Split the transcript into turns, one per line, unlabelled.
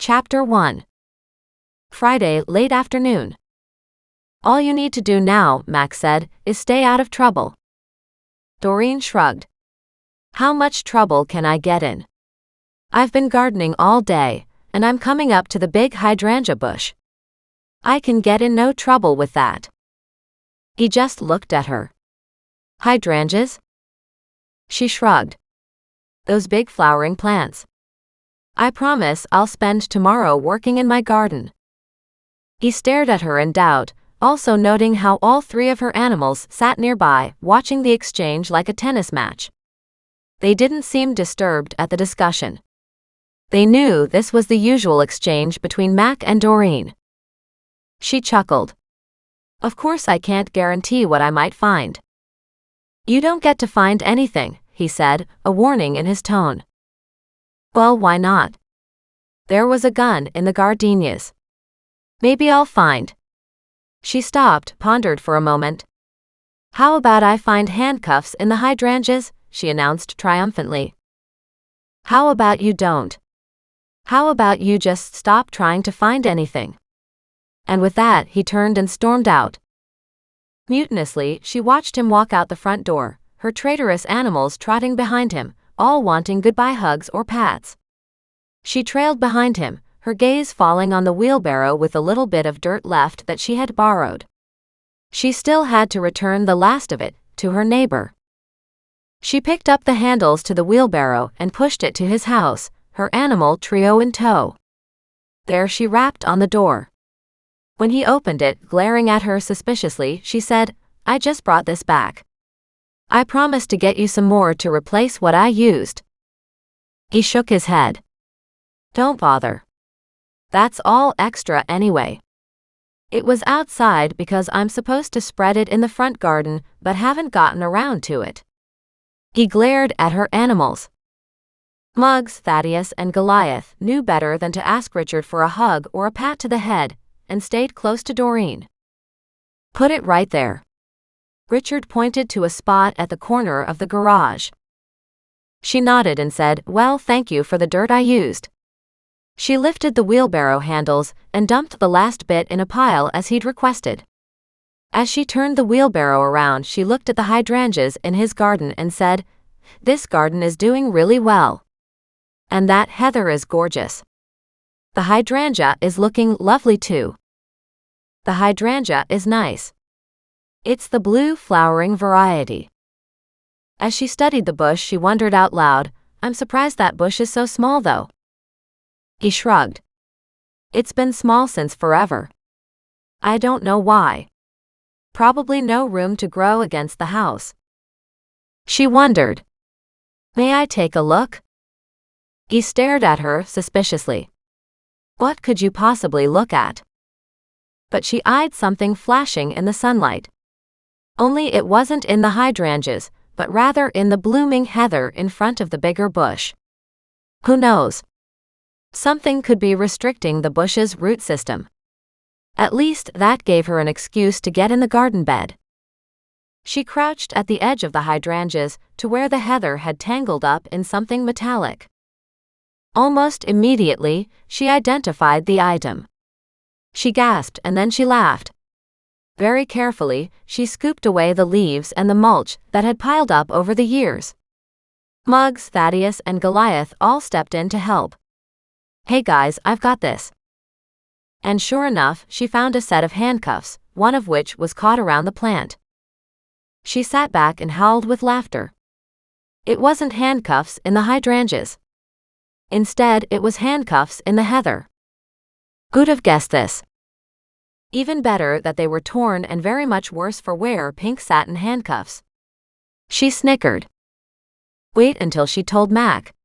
Chapter 1. Friday, late afternoon. All you need to do now, Max said, is stay out of trouble. Doreen shrugged. How much trouble can I get in? I've been gardening all day, and I'm coming up to the big hydrangea bush. I can get in no trouble with that. He just looked at her. Hydrangeas? She shrugged. Those big flowering plants. I promise I'll spend tomorrow working in my garden. He stared at her in doubt, also noting how all three of her animals sat nearby, watching the exchange like a tennis match. They didn't seem disturbed at the discussion. They knew this was the usual exchange between Mac and Doreen. She chuckled. Of course I can't guarantee what I might find. You don't get to find anything, he said, a warning in his tone. Well, why not? There was a gun in the gardenias. Maybe I'll find. She stopped, pondered for a moment. How about I find handcuffs in the hydrangeas? She announced triumphantly. How about you don't? How about you just stop trying to find anything? And with that, he turned and stormed out. Mutinously, she watched him walk out the front door, her traitorous animals trotting behind him, all wanting goodbye hugs or pats. She trailed behind him, her gaze falling on the wheelbarrow with a little bit of dirt left that she had borrowed. She still had to return the last of it to her neighbor. She picked up the handles to the wheelbarrow and pushed it to his house, her animal trio in tow. There she rapped on the door. When he opened it, glaring at her suspiciously, she said, I just brought this back. I promised to get you some more to replace what I used. He shook his head. Don't bother. That's all extra anyway. It was outside because I'm supposed to spread it in the front garden, but haven't gotten around to it. He glared at her animals. Muggs, Thaddeus, and Goliath knew better than to ask Richard for a hug or a pat to the head, and stayed close to Doreen. Put it right there. Richard pointed to a spot at the corner of the garage. She nodded and said, Well, thank you for the dirt I used. She lifted the wheelbarrow handles and dumped the last bit in a pile as he'd requested. As she turned the wheelbarrow around, she looked at the hydrangeas in his garden and said, This garden is doing really well. And that heather is gorgeous. The hydrangea is looking lovely too. The hydrangea is nice. It's the blue flowering variety. As she studied the bush, she wondered out loud, I'm surprised that bush is so small though. He shrugged. It's been small since forever. I don't know why. Probably no room to grow against the house. She wondered. May I take a look? He stared at her suspiciously. What could you possibly look at? But she eyed something flashing in the sunlight. Only it wasn't in the hydrangeas, but rather in the blooming heather in front of the bigger bush. Who knows? Something could be restricting the bush's root system. At least that gave her an excuse to get in the garden bed. She crouched at the edge of the hydrangeas to where the heather had tangled up in something metallic. Almost immediately, she identified the item. She gasped and then she laughed. Very carefully, she scooped away the leaves and the mulch that had piled up over the years. Muggs, Thaddeus, and Goliath all stepped in to help. Hey guys, I've got this. And sure enough, she found a set of handcuffs, one of which was caught around the plant. She sat back and howled with laughter. It wasn't handcuffs in the hydrangeas. Instead, it was handcuffs in the heather. Who'd have guessed this? Even better that they were torn and very much worse for wear pink satin handcuffs. She snickered. Wait until she told Mac.